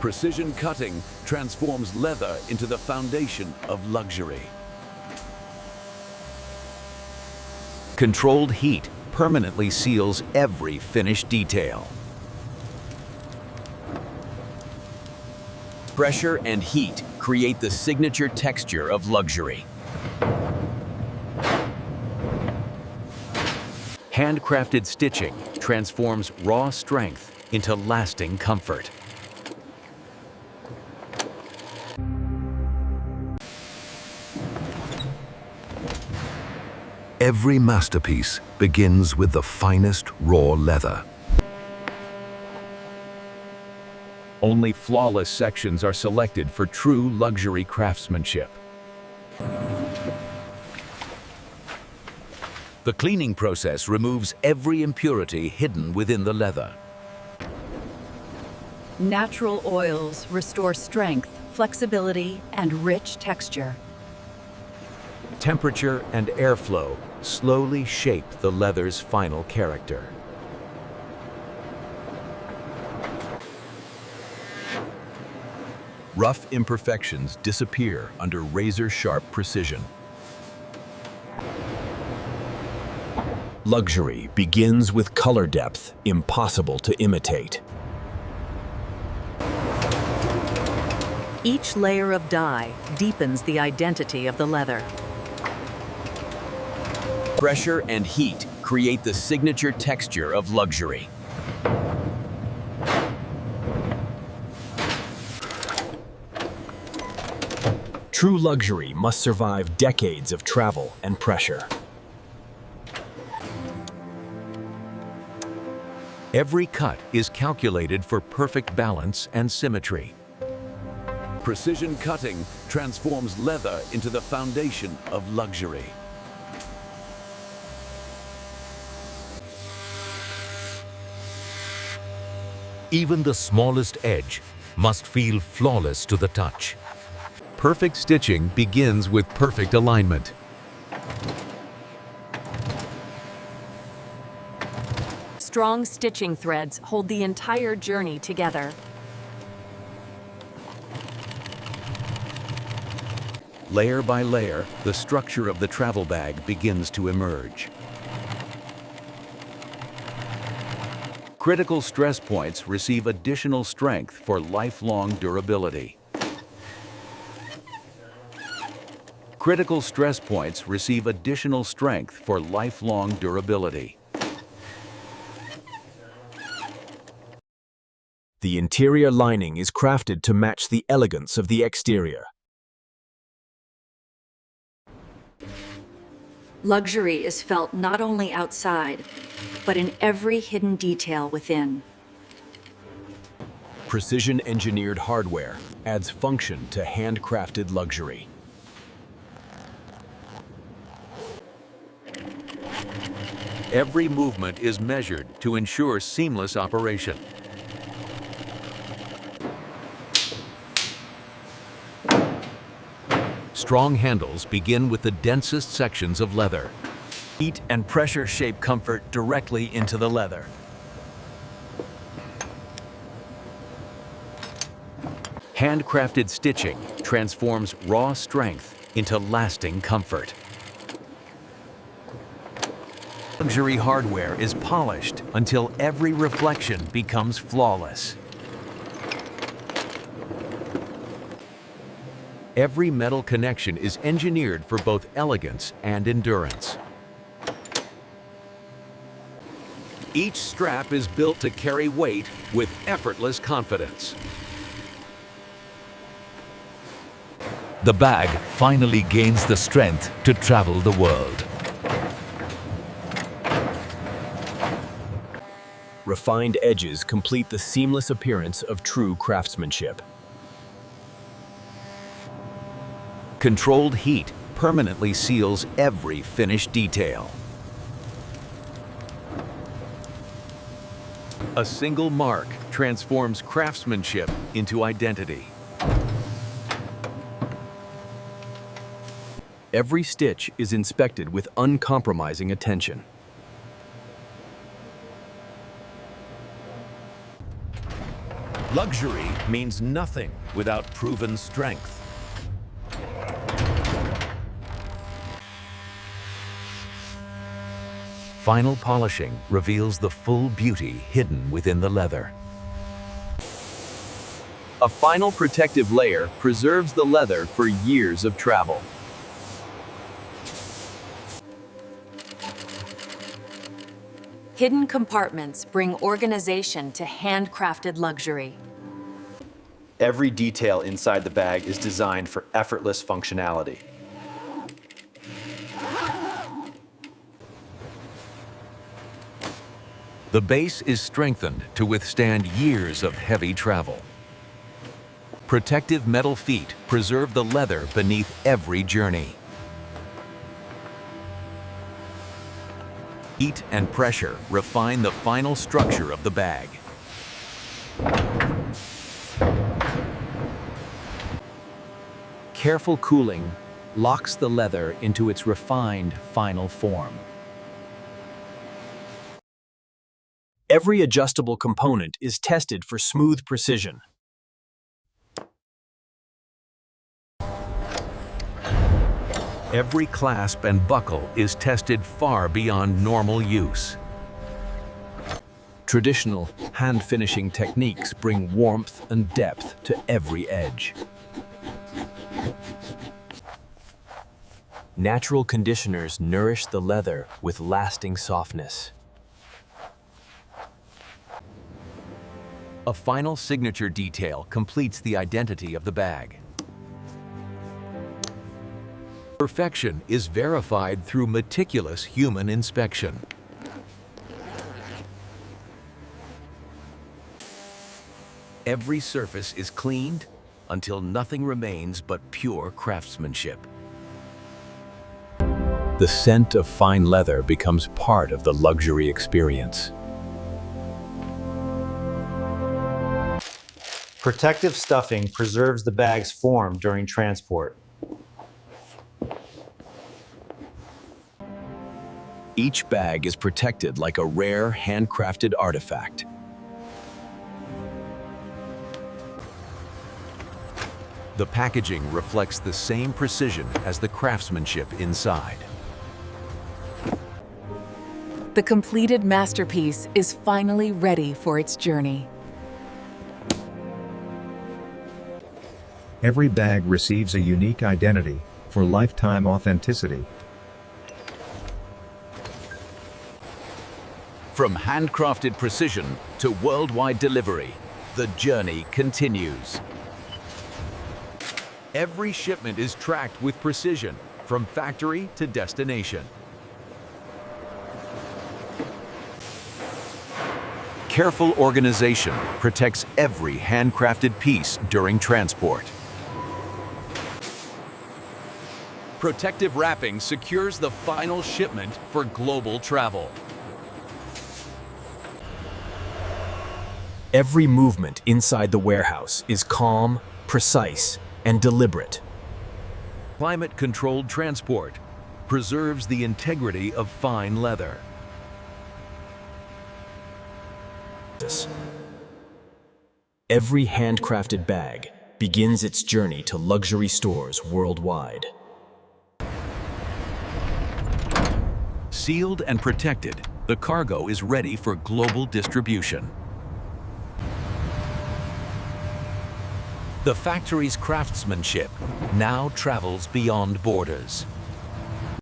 Precision cutting transforms leather into the foundation of luxury. Controlled heat permanently seals every finished detail. Pressure and heat create the signature texture of luxury. Handcrafted stitching transforms raw strength into lasting comfort. Every masterpiece begins with the finest raw leather. Only flawless sections are selected for true luxury craftsmanship. The cleaning process removes every impurity hidden within the leather. Natural oils restore strength, flexibility, and rich texture. Temperature and airflow slowly shape the leather's final character. Rough imperfections disappear under razor-sharp precision. Luxury begins with color depth impossible to imitate. Each layer of dye deepens the identity of the leather. Pressure and heat create the signature texture of luxury. True luxury must survive decades of travel and pressure. Every cut is calculated for perfect balance and symmetry. Precision cutting transforms leather into the foundation of luxury. Even the smallest edge must feel flawless to the touch. Perfect stitching begins with perfect alignment. Strong stitching threads hold the entire journey together. Layer by layer, the structure of the travel bag begins to emerge. Critical stress points receive additional strength for lifelong durability. Critical stress points receive additional strength for lifelong durability. The interior lining is crafted to match the elegance of the exterior. Luxury is felt not only outside, but in every hidden detail within. Precision-engineered hardware adds function to handcrafted luxury. Every movement is measured to ensure seamless operation. Strong handles begin with the densest sections of leather. Heat and pressure shape comfort directly into the leather. Handcrafted stitching transforms raw strength into lasting comfort. Luxury hardware is polished until every reflection becomes flawless. Every metal connection is engineered for both elegance and endurance. Each strap is built to carry weight with effortless confidence. The bag finally gains the strength to travel the world. Refined edges complete the seamless appearance of true craftsmanship. Controlled heat permanently seals every finished detail. A single mark transforms craftsmanship into identity. Every stitch is inspected with uncompromising attention. Luxury means nothing without proven strength. Final polishing reveals the full beauty hidden within the leather. A final protective layer preserves the leather for years of travel. Hidden compartments bring organization to handcrafted luxury. Every detail inside the bag is designed for effortless functionality. The base is strengthened to withstand years of heavy travel. Protective metal feet preserve the leather beneath every journey. Heat and pressure refine the final structure of the bag. Careful cooling locks the leather into its refined final form. Every adjustable component is tested for smooth precision. Every clasp and buckle is tested far beyond normal use. Traditional hand-finishing techniques bring warmth and depth to every edge. Natural conditioners nourish the leather with lasting softness. A final signature detail completes the identity of the bag. Perfection is verified through meticulous human inspection. Every surface is cleaned until nothing remains but pure craftsmanship. The scent of fine leather becomes part of the luxury experience. Protective stuffing preserves the bag's form during transport. Each bag is protected like a rare, handcrafted artifact. The packaging reflects the same precision as the craftsmanship inside. The completed masterpiece is finally ready for its journey. Every bag receives a unique identity for lifetime authenticity. From handcrafted precision to worldwide delivery, the journey continues. Every shipment is tracked with precision, from factory to destination. Careful organization protects every handcrafted piece during transport. Protective wrapping secures the final shipment for global travel. Every movement inside the warehouse is calm, precise, and deliberate. Climate-controlled transport preserves the integrity of fine leather. Every handcrafted bag begins its journey to luxury stores worldwide. Sealed and protected, the cargo is ready for global distribution. The factory's craftsmanship now travels beyond borders.